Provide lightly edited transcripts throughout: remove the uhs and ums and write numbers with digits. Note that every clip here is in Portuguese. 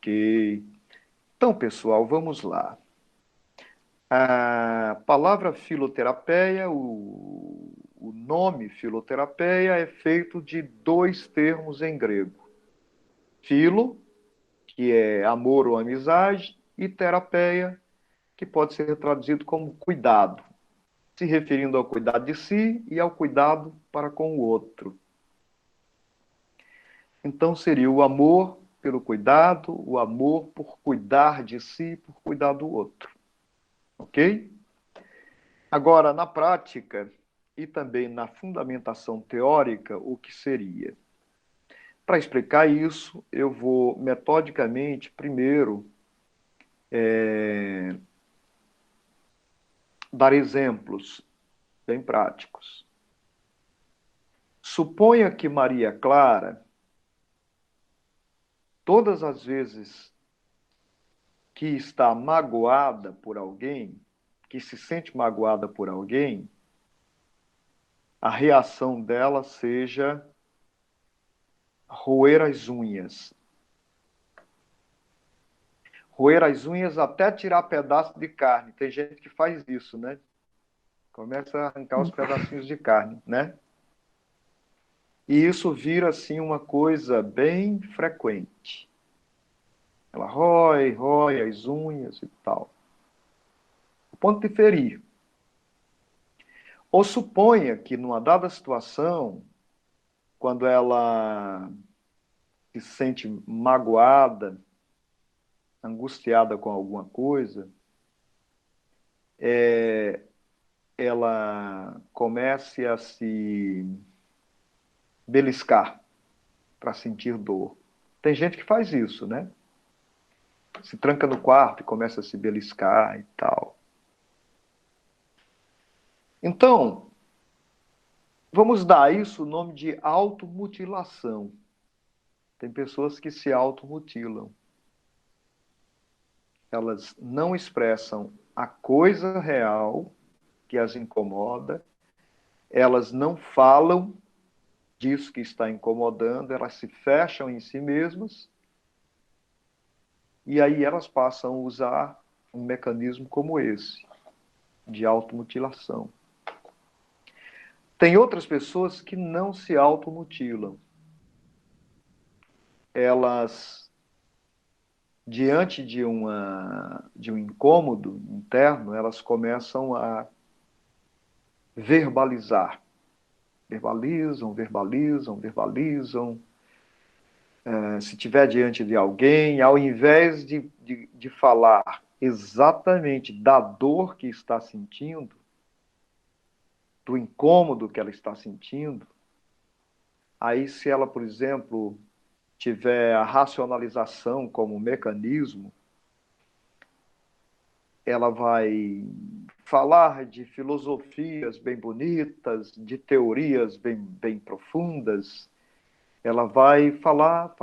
Ok. Então, pessoal, vamos lá. A palavra filoterapeia, o nome filoterapeia é feito de dois termos em grego. Filo, que é amor ou amizade, e terapeia, que pode ser traduzido como cuidado, se referindo ao cuidado de si e ao cuidado para com o outro. Então seria o amor pelo cuidado, o amor por cuidar de si, por cuidar do outro. Ok? Agora, na prática e também na fundamentação teórica, o que seria? Para explicar isso, eu vou metodicamente, primeiro, dar exemplos bem práticos. Suponha que Maria Clara, todas as vezes que está magoada por alguém, que se sente magoada por alguém, a reação dela seja roer as unhas. Roer as unhas até tirar pedaço de carne. Tem gente que faz isso, né? Começa a arrancar os pedacinhos de carne, né? E isso vira, assim, uma coisa bem frequente. Ela rói as unhas e tal. O ponto de ferir. Ou suponha que, numa dada situação, quando ela se sente magoada, angustiada com alguma coisa, ela comece a se beliscar para sentir dor. Tem gente que faz isso, né? Se tranca no quarto e começa a se beliscar e tal. Então, vamos dar a isso o nome de automutilação. Tem pessoas que se automutilam. Elas não expressam a coisa real que as incomoda, elas não falam disso que está incomodando, elas se fecham em si mesmas e aí elas passam a usar um mecanismo como esse, de automutilação. Tem outras pessoas que não se automutilam. Elas, diante de um incômodo interno, elas começam a verbalizar. Verbalizam, verbalizam, verbalizam. Se tiver diante de alguém, ao invés de falar exatamente da dor que está sentindo, do incômodo que ela está sentindo, aí se ela, por exemplo, tiver a racionalização como mecanismo, ela vai falar de filosofias bem bonitas, de teorias bem profundas, ela vai falar,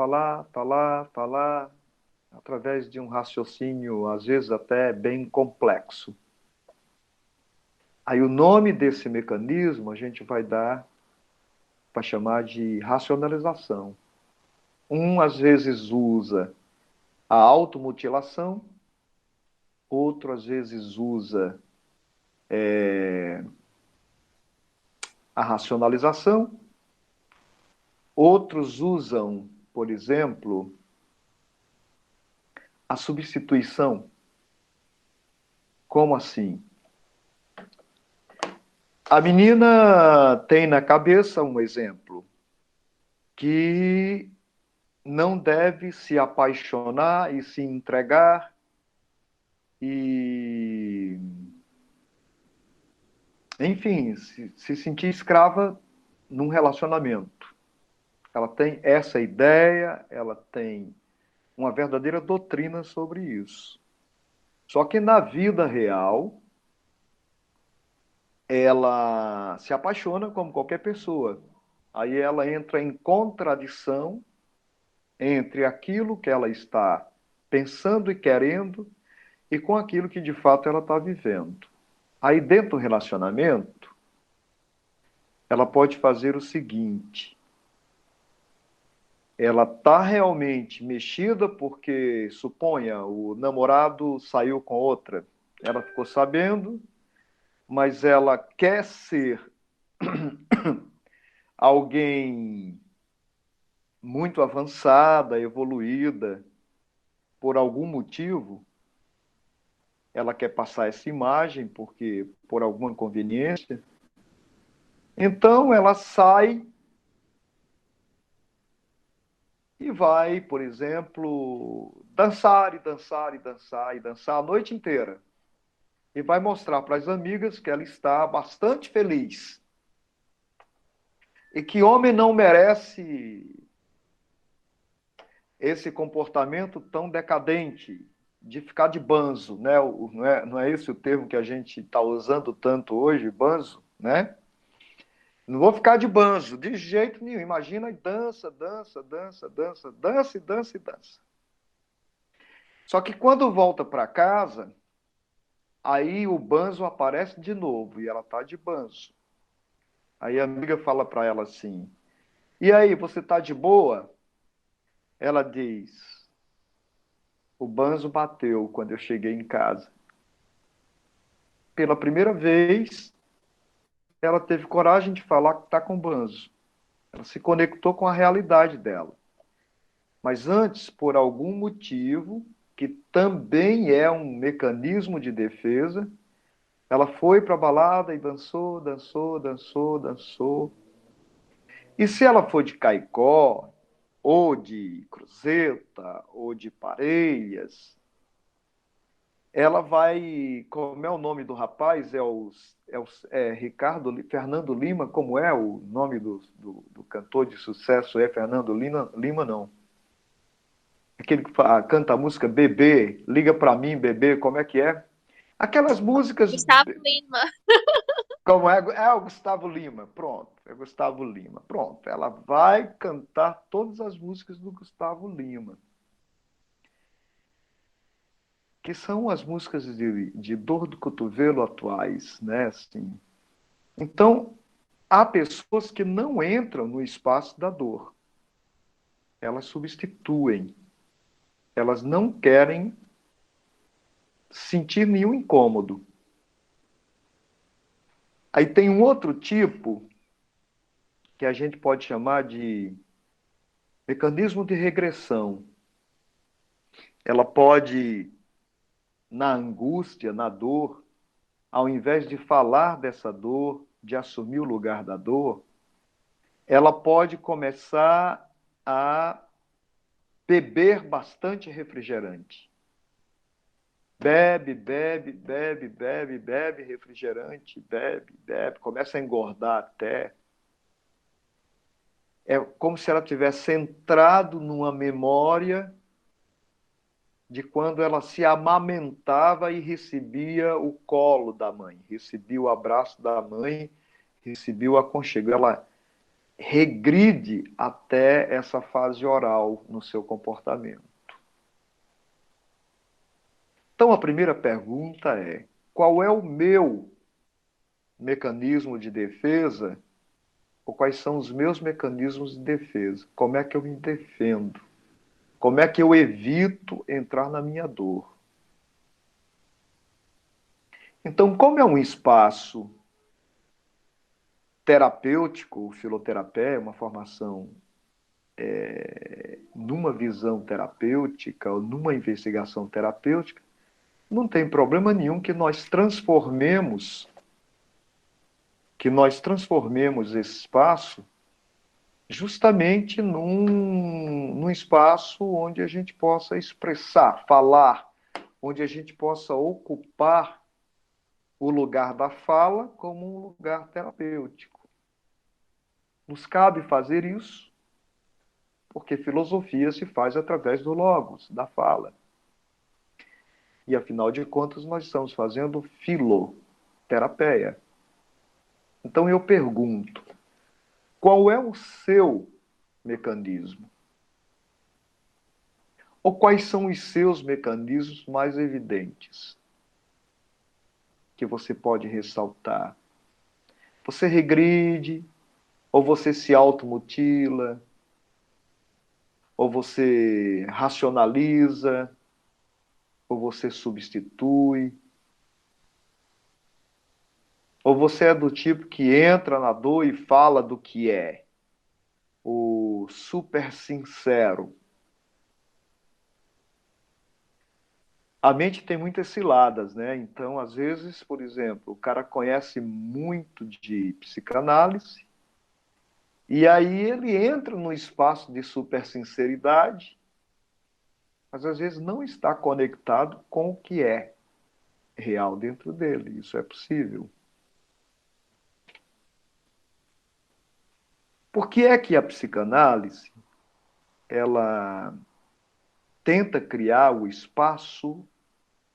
através de um raciocínio, às vezes até bem complexo. Aí o nome desse mecanismo a gente vai dar para chamar de racionalização. Um, às vezes, usa a automutilação, outro, às vezes, usa a racionalização, outros usam, por exemplo, a substituição. Como assim? A menina tem na cabeça um exemplo que não deve se apaixonar e se entregar e, enfim, se sentir escrava num relacionamento. Ela tem essa ideia, ela tem uma verdadeira doutrina sobre isso. Só que na vida real, ela se apaixona como qualquer pessoa. Aí ela entra em contradição entre aquilo que ela está pensando e querendo e com aquilo que de fato ela está vivendo. Aí dentro do relacionamento, ela pode fazer o seguinte: ela está realmente mexida porque, suponha, o namorado saiu com outra, ela ficou sabendo, mas ela quer ser alguém muito avançada, evoluída, por algum motivo, ela quer passar essa imagem, porque por alguma conveniência, então ela sai e vai, por exemplo, dançar e dançar e dançar e dançar a noite inteira. E vai mostrar para as amigas que ela está bastante feliz. E que homem não merece esse comportamento tão decadente de ficar de banzo, né? Não é esse o termo que a gente está usando tanto hoje, banzo, né? Não vou ficar de banzo, de jeito nenhum. Imagina e dança, dança, dança, dança, dança e dança e dança. Só que quando volta para casa, aí o banzo aparece de novo e ela tá de banzo. Aí a amiga fala para ela assim: "E aí, você tá de boa?" Ela diz: "O banzo bateu quando eu cheguei em casa." Pela primeira vez, ela teve coragem de falar que tá com banzo. Ela se conectou com a realidade dela. Mas antes, por algum motivo, que também é um mecanismo de defesa, ela foi para a balada e dançou, dançou, dançou, dançou. E se ela for de Caicó, ou de Cruzeta, ou de Parelhas, ela vai. Como é o nome do rapaz? É Ricardo, Fernando Lima, como é o nome do cantor de sucesso? É Fernando Lima? Lima não. Aquele que canta a música Bebê, Liga Pra Mim, Bebê, como é que é? Aquelas músicas. Gustavo Lima. Como é o Gustavo Lima, pronto, é Gustavo Lima, pronto. Ela vai cantar todas as músicas do Gustavo Lima, que são as músicas de dor do cotovelo atuais, né? Assim. Então, há pessoas que não entram no espaço da dor, elas substituem, elas não querem sentir nenhum incômodo. Aí tem um outro tipo que a gente pode chamar de mecanismo de regressão. Ela pode, na angústia, na dor, ao invés de falar dessa dor, de assumir o lugar da dor, ela pode começar a beber bastante refrigerante. Bebe, bebe, bebe, bebe, bebe refrigerante, bebe, bebe, começa a engordar até. É como se ela tivesse entrado numa memória de quando ela se amamentava e recebia o colo da mãe, recebia o abraço da mãe, recebia o aconchego. Ela regride até essa fase oral no seu comportamento. Então, a primeira pergunta é: qual é o meu mecanismo de defesa? Ou quais são os meus mecanismos de defesa? Como é que eu me defendo? Como é que eu evito entrar na minha dor? Então, como é um espaço terapêutico, filoterapia, uma formação numa visão terapêutica ou numa investigação terapêutica, não tem problema nenhum que nós transformemos esse espaço justamente num espaço onde a gente possa expressar, falar, onde a gente possa ocupar o lugar da fala como um lugar terapêutico. Nos cabe fazer isso, porque filosofia se faz através do logos, da fala. E, afinal de contas, nós estamos fazendo filoterapia. Então, eu pergunto, qual é o seu mecanismo? Ou quais são os seus mecanismos mais evidentes que você pode ressaltar? Você regride ou você se automutila? ou você racionaliza, ou você substitui, ou você é do tipo que entra na dor e fala do que é, o super sincero. A mente tem muitas ciladas, né? Então, às vezes, por exemplo, o cara conhece muito de psicanálise e aí ele entra no espaço de super sinceridade, mas às vezes não está conectado com o que é real dentro dele. Isso é possível. Por que é que a psicanálise ela tenta criar o espaço,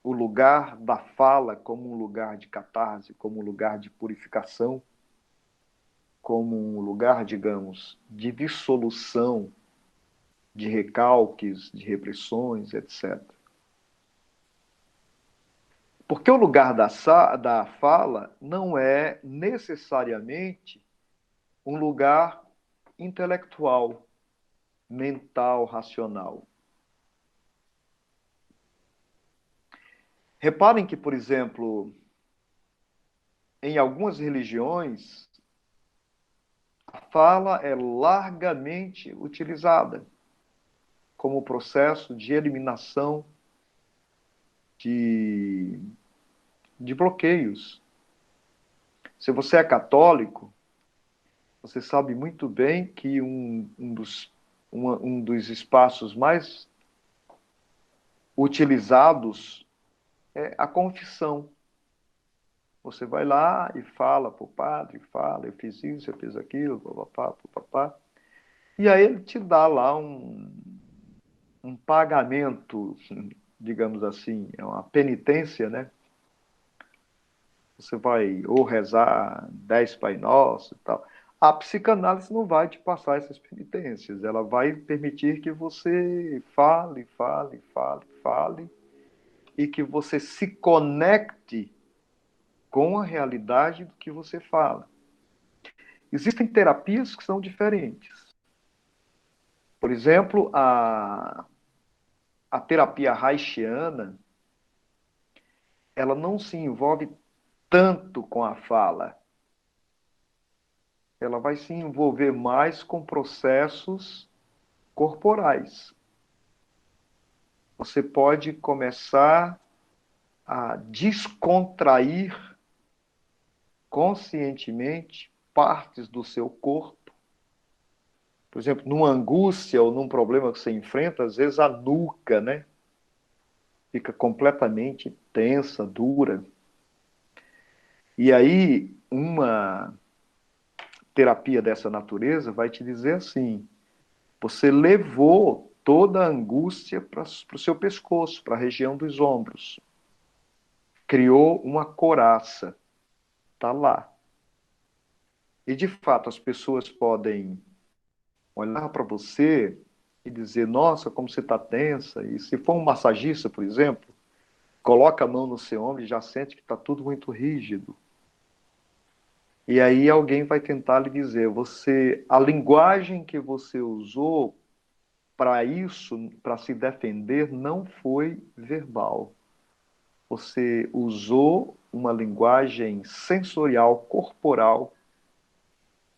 o lugar da fala como um lugar de catarse, como um lugar de purificação, como um lugar, digamos, de dissolução de recalques, de repressões, etc. Porque o lugar da fala não é necessariamente um lugar intelectual, mental, racional. Reparem que, por exemplo, em algumas religiões, a fala é largamente utilizada como processo de eliminação de, de bloqueios. Se você é católico, você sabe muito bem que um dos espaços mais utilizados é a confissão. Você vai lá e fala para o padre, fala, eu fiz isso, eu fiz aquilo, papapá, papapá. E aí ele te dá lá um pagamento, digamos assim, é uma penitência, né? Você vai ou rezar 10 Pai Nosso e tal. A psicanálise não vai te passar essas penitências, ela vai permitir que você fale, fale, fale, fale, e que você se conecte com a realidade do que você fala. Existem terapias que são diferentes. Por exemplo, a terapia haitiana, ela não se envolve tanto com a fala. Ela vai se envolver mais com processos corporais. Você pode começar a descontrair conscientemente partes do seu corpo. Por exemplo, numa angústia ou num problema que você enfrenta, às vezes a nuca, né? Fica completamente tensa, dura. E aí, uma terapia dessa natureza vai te dizer assim: você levou toda a angústia para o seu pescoço, para a região dos ombros. Criou uma coraça, está lá. E de fato, as pessoas podem olhar para você e dizer: nossa, como você está tensa. E se for um massagista, por exemplo, coloca a mão no seu ombro e já sente que está tudo muito rígido. E aí alguém vai tentar lhe dizer: você, a linguagem que você usou para isso, para se defender, não foi verbal. Você usou uma linguagem sensorial, corporal,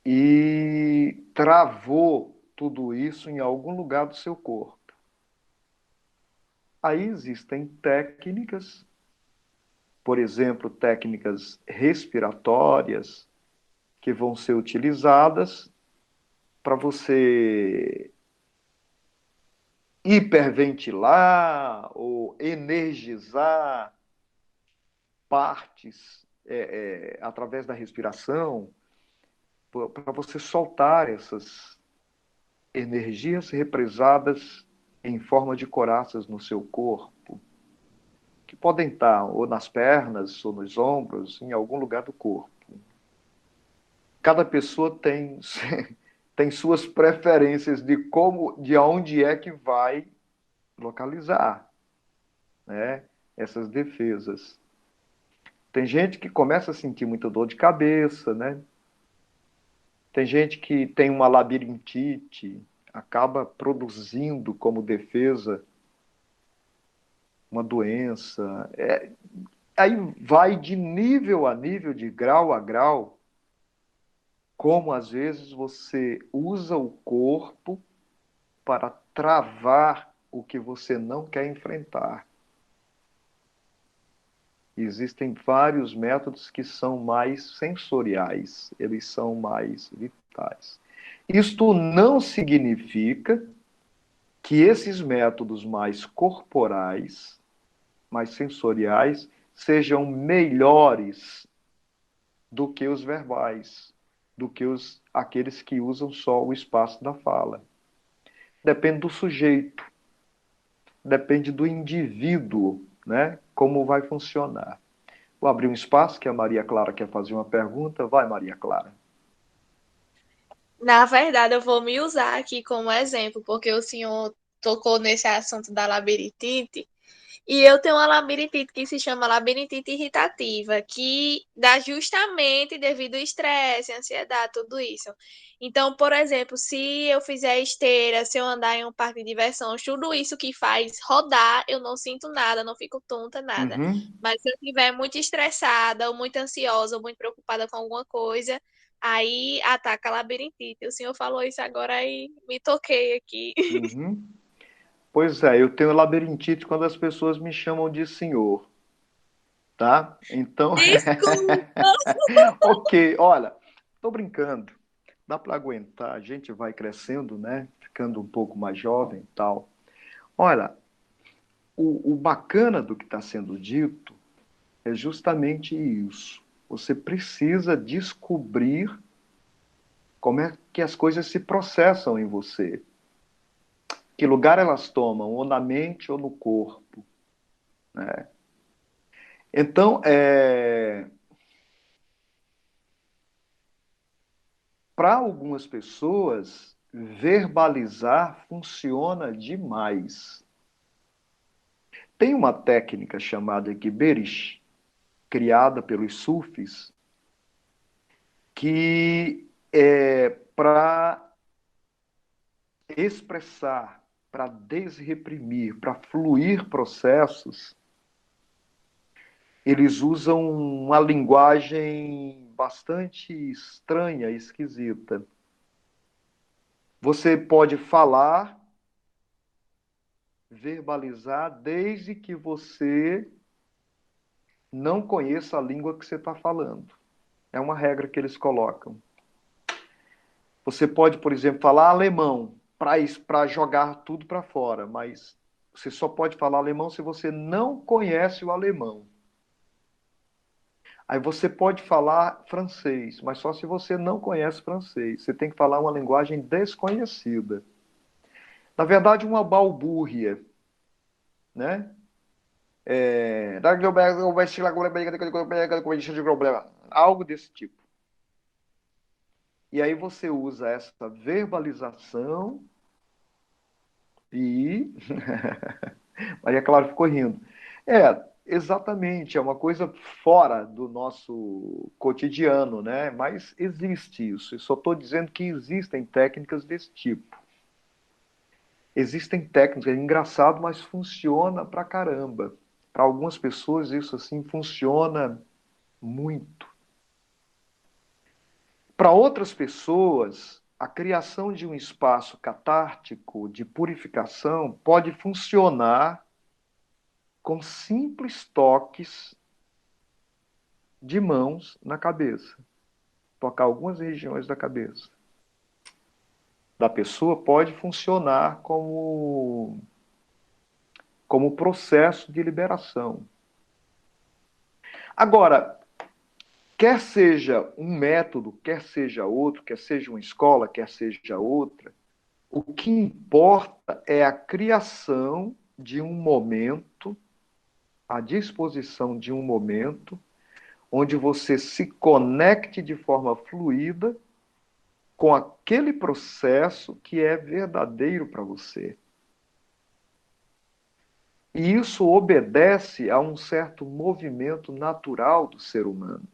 e travou tudo isso em algum lugar do seu corpo. Aí existem técnicas, por exemplo, técnicas respiratórias, que vão ser utilizadas para você hiperventilar ou energizar partes através da respiração, para você soltar essas energias represadas em forma de coraças no seu corpo, que podem estar ou nas pernas, ou nos ombros, em algum lugar do corpo. Cada pessoa tem, tem suas preferências de como, de onde é que vai localizar, né, essas defesas. Tem gente que começa a sentir muita dor de cabeça, né? Tem gente que tem uma labirintite, acaba produzindo como defesa uma doença. Aí vai de nível a nível, de grau a grau, como às vezes você usa o corpo para travar o que você não quer enfrentar. Existem vários métodos que são mais sensoriais, eles são mais vitais. Isto não significa que esses métodos mais corporais, mais sensoriais, sejam melhores do que os verbais, do que aqueles que usam só o espaço da fala. Depende do sujeito, depende do indivíduo, né? Como vai funcionar. Vou abrir um espaço que a Maria Clara quer fazer uma pergunta. Vai, Maria Clara. Na verdade, eu vou me usar aqui como exemplo, porque o senhor tocou nesse assunto da labirintite. E eu tenho uma labirintite que se chama labirintite irritativa, que dá justamente devido ao estresse, ansiedade, tudo isso. Então, por exemplo, se eu fizer esteira, se eu andar em um parque de diversões, tudo isso que faz rodar, eu não sinto nada, não fico tonta, nada. Uhum, Mas se eu estiver muito estressada, ou muito ansiosa, ou muito preocupada com alguma coisa, aí ataca a labirintite. O senhor falou isso agora e me toquei aqui. uhum. Pois é, eu tenho labirintite quando as pessoas me chamam de senhor, tá? Então, Desculpa! ok, olha, tô brincando. Dá para aguentar, a gente vai crescendo, né? Ficando um pouco mais jovem e tal. Olha, o bacana do que está sendo dito é justamente isso. Você precisa descobrir como é que as coisas se processam em você. Que lugar elas tomam, ou na mente ou no corpo, né? Então, para algumas pessoas, verbalizar funciona demais. Tem uma técnica chamada Geberish, criada pelos sufis, que é para expressar, para desreprimir, para fluir processos. Eles usam uma linguagem bastante estranha, esquisita. Você pode falar, verbalizar, desde que você não conheça a língua que você está falando. É uma regra que eles colocam. Você pode, por exemplo, falar alemão para jogar tudo para fora, mas você só pode falar alemão se você não conhece o alemão. Aí você pode falar francês, mas só se você não conhece francês. Você tem que falar uma linguagem desconhecida. Na verdade, uma balbúrdia, né? Algo desse tipo. E aí você usa essa verbalização e. Maria Clara ficou rindo. Exatamente, é uma coisa fora do nosso cotidiano, né? Mas existe isso. Eu só estou dizendo que existem técnicas desse tipo. Existem técnicas, é engraçado, mas funciona pra caramba. Para algumas pessoas isso assim funciona muito. Para outras pessoas, a criação de um espaço catártico de purificação pode funcionar com simples toques de mãos na cabeça. Tocar algumas regiões da cabeça da pessoa pode funcionar como processo de liberação. Agora, quer seja um método, quer seja outro, quer seja uma escola, quer seja outra, o que importa é a criação de um momento, a disposição de um momento, onde você se conecte de forma fluida com aquele processo que é verdadeiro para você. E isso obedece a um certo movimento natural do ser humano.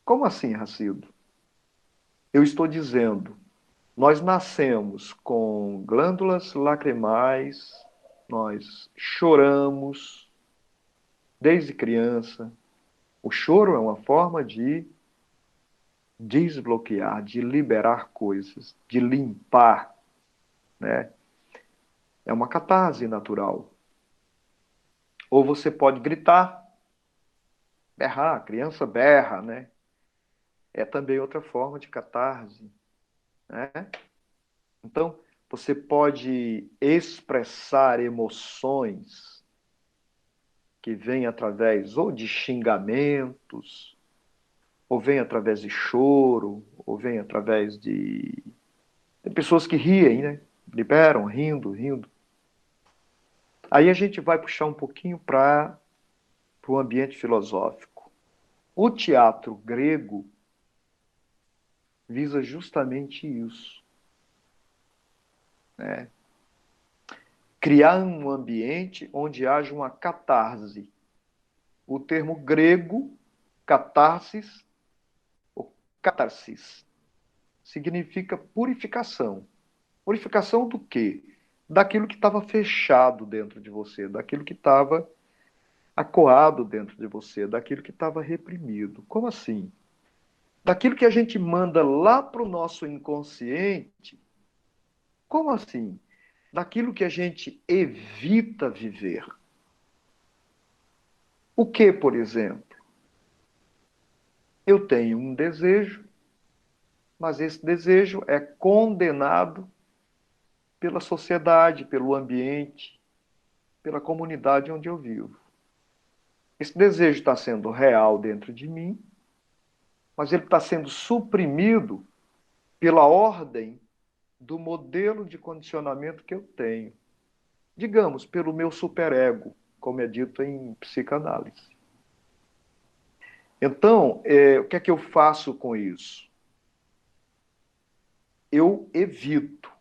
Como assim, Racido? Eu estou dizendo, Nós nascemos com glândulas lacrimais, nós choramos desde criança. O choro é uma forma de desbloquear, de liberar coisas, de limpar, né? É uma catarse natural. Ou você pode gritar, berrar, a criança berra, né? É também outra forma de catarse, né? Então, você pode expressar emoções que vêm através ou de xingamentos, ou vêm através de choro, ou vêm através de... Tem pessoas que riem, né? Liberam, rindo, rindo. Aí a gente vai puxar um pouquinho para o ambiente filosófico. O teatro grego visa justamente isso, né? Criar um ambiente onde haja uma catarse. O termo grego, catarsis, ou catarsis, significa purificação. Purificação do quê? Daquilo que estava fechado dentro de você, daquilo que estava acoado dentro de você, daquilo que estava reprimido. Como assim? Daquilo que a gente manda lá para o nosso inconsciente. Como assim? Daquilo que a gente evita viver. O que, por exemplo? Eu tenho um desejo, mas esse desejo é condenado pela sociedade, pelo ambiente, pela comunidade onde eu vivo. Esse desejo está sendo real dentro de mim, mas ele está sendo suprimido pela ordem do modelo de condicionamento que eu tenho. Digamos, pelo meu superego, como é dito em psicanálise. Então, o que é que eu faço com isso? Eu evito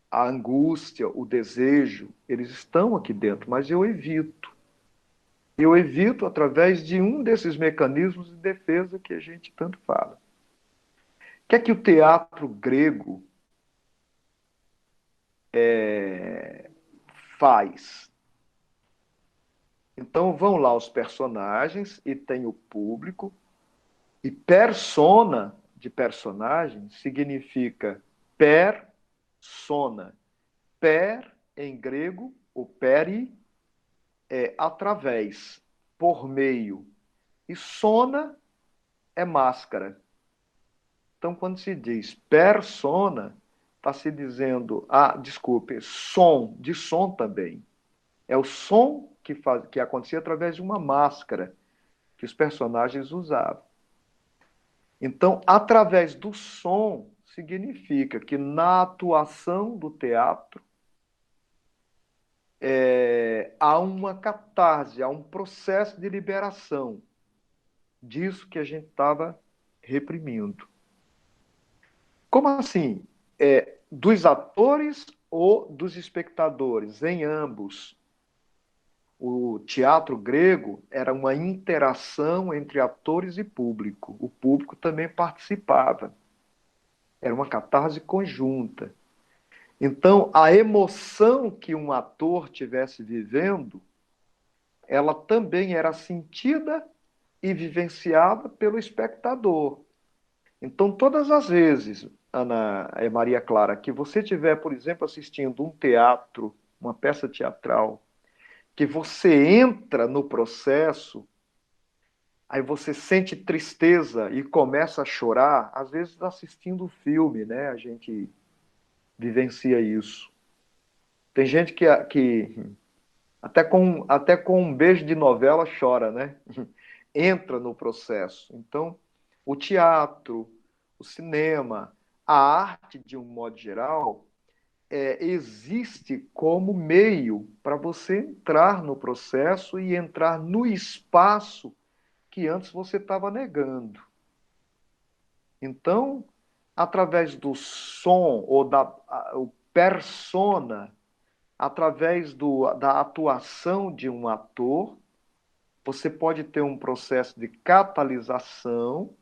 a angústia, o desejo, eles estão aqui dentro, mas eu evito. Eu evito através de um desses mecanismos de defesa que a gente tanto fala. O que é que o teatro grego faz? Então vão lá os personagens e tem o público, e persona de personagem significa persona. Per, em grego, o peri é através, por meio. E sona é máscara. Então, quando se diz persona, está se dizendo, desculpe, som, de som também. É o som que acontecia através de uma máscara que os personagens usavam. Então, através do som, significa que na atuação do teatro há uma catarse, há um processo de liberação disso que a gente estava reprimindo. Como assim? Dos atores ou dos espectadores? Em ambos. O teatro grego era uma interação entre atores e público. O público também participava. Era uma catarse conjunta. Então, a emoção que um ator tivesse vivendo, ela também era sentida e vivenciada pelo espectador. Então, todas as vezes, Ana e Maria Clara, que você tiver, por exemplo, assistindo um teatro, uma peça teatral, que você entra no processo, aí você sente tristeza e começa a chorar, às vezes assistindo o filme, né? A gente vivencia isso. Tem gente que até com um beijo de novela chora, né? Entra no processo. Então, o teatro, o cinema, a arte, de um modo geral, existe como meio para você entrar no processo e entrar no espaço que antes você estava negando. Então, através do som ou o persona, através da atuação de um ator, você pode ter um processo de catalisação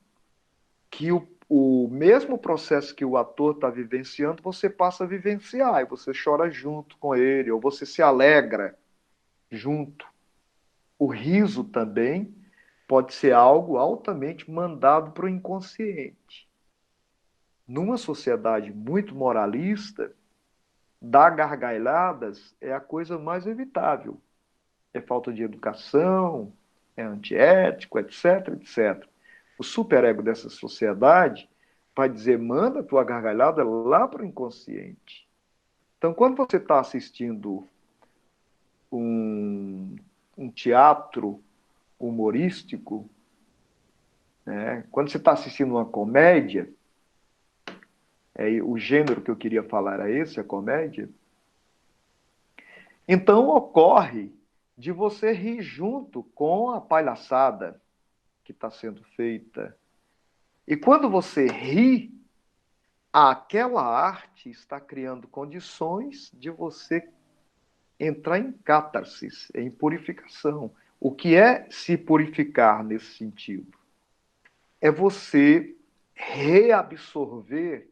que o mesmo processo que o ator está vivenciando, você passa a vivenciar, e você chora junto com ele, ou você se alegra junto. O riso também pode ser algo altamente mandado para o inconsciente. Numa sociedade muito moralista, dar gargalhadas é a coisa mais evitável. É falta de educação, é antiético, etc, etc. O superego dessa sociedade vai dizer, manda a tua gargalhada lá para o inconsciente. Então, quando você está assistindo um, um teatro humorístico, né, quando você está assistindo uma comédia, o gênero que eu queria falar era esse, a comédia, então ocorre de você rir junto com a palhaçada que está sendo feita. E quando você ri, aquela arte está criando condições de você entrar em catarsis, em purificação. O que é se purificar nesse sentido? É você reabsorver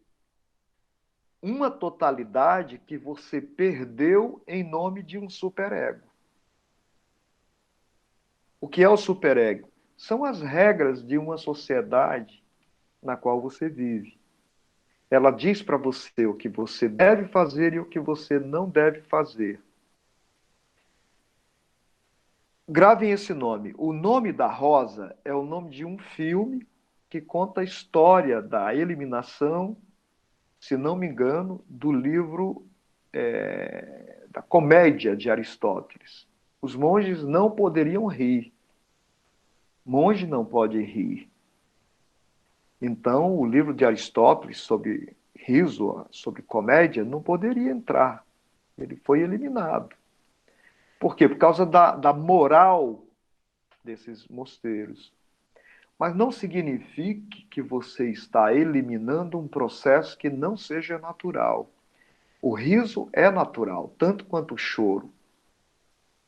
uma totalidade que você perdeu em nome de um superego. O que é o superego? São as regras de uma sociedade na qual você vive. Ela diz para você o que você deve fazer e o que você não deve fazer. Gravem esse nome. O nome da Rosa é o nome de um filme que conta a história da eliminação, se não me engano, do livro da Comédia de Aristóteles. Os monges não poderiam rir. Monge não pode rir. Então, o livro de Aristóteles sobre riso, sobre comédia, não poderia entrar. Ele foi eliminado. Por quê? Por causa da moral desses mosteiros. Mas não signifique que você está eliminando um processo que não seja natural. O riso é natural, tanto quanto o choro.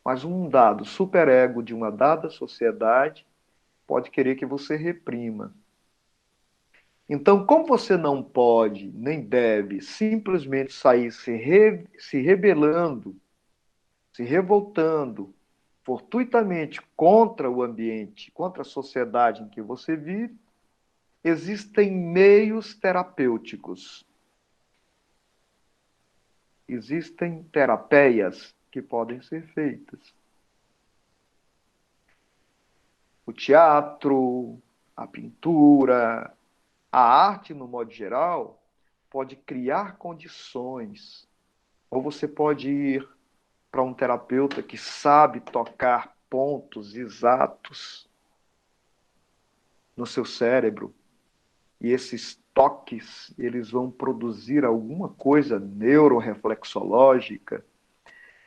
Mas um dado superego de uma dada sociedade pode querer que você reprima. Então, como você não pode, nem deve, simplesmente sair se rebelando, se revoltando fortuitamente contra o ambiente, contra a sociedade em que você vive, existem meios terapêuticos, existem terapeias que podem ser feitas. O teatro, a pintura, a arte, no modo geral, pode criar condições. Ou você pode ir para um terapeuta que sabe tocar pontos exatos no seu cérebro. E esses toques, eles vão produzir alguma coisa neuroreflexológica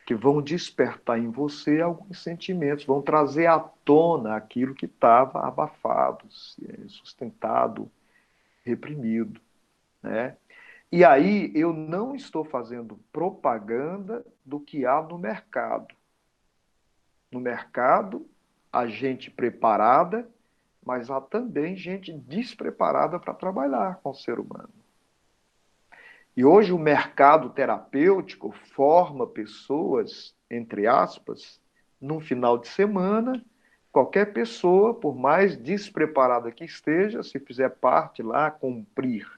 que vão despertar em você alguns sentimentos, vão trazer à tona aquilo que estava abafado, sustentado, reprimido, né? E aí eu não estou fazendo propaganda do que há no mercado. No mercado, há gente preparada, mas há também gente despreparada para trabalhar com o ser humano. E hoje o mercado terapêutico forma pessoas, entre aspas, num final de semana, qualquer pessoa, por mais despreparada que esteja, se fizer parte lá, cumprir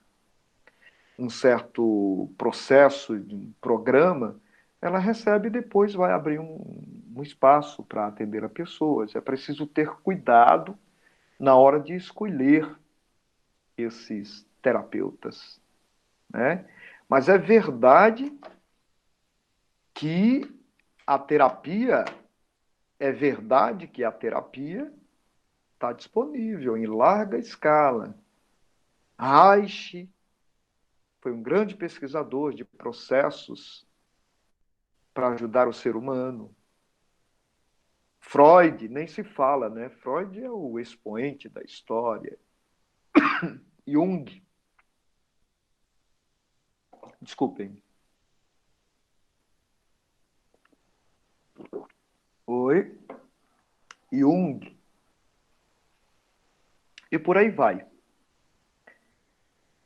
um certo processo, de um programa, ela recebe e depois vai abrir um espaço para atender a pessoas. É preciso ter cuidado na hora de escolher esses terapeutas, né? Mas é verdade que a terapia, é verdade que a terapia está disponível em larga escala. Reich foi um grande pesquisador de processos para ajudar o ser humano. Freud, nem se fala, né? Freud é o expoente da história. Jung, desculpem. Oi, Jung. E por aí vai.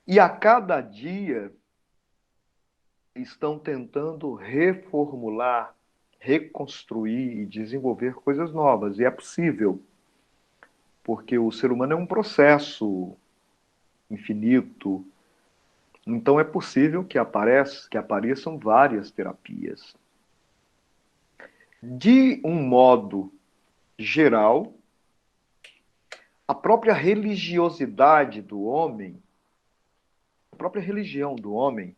E a cada dia estão tentando reformular, reconstruir e desenvolver coisas novas. E é possível, porque o ser humano é um processo infinito. Então é possível que apareçam várias terapias. De um modo geral, a própria religiosidade do homem, a própria religião do homem,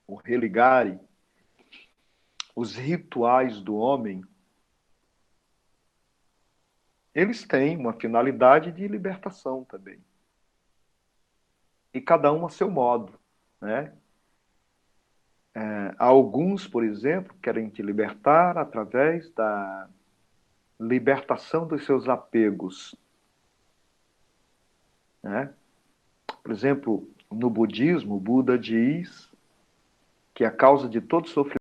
o religare, os rituais do homem, eles têm uma finalidade de libertação também. E cada um a seu modo, né? Alguns, por exemplo, querem te libertar através da libertação dos seus apegos, né? Por exemplo, no budismo, o Buda diz que a causa de todo sofrimento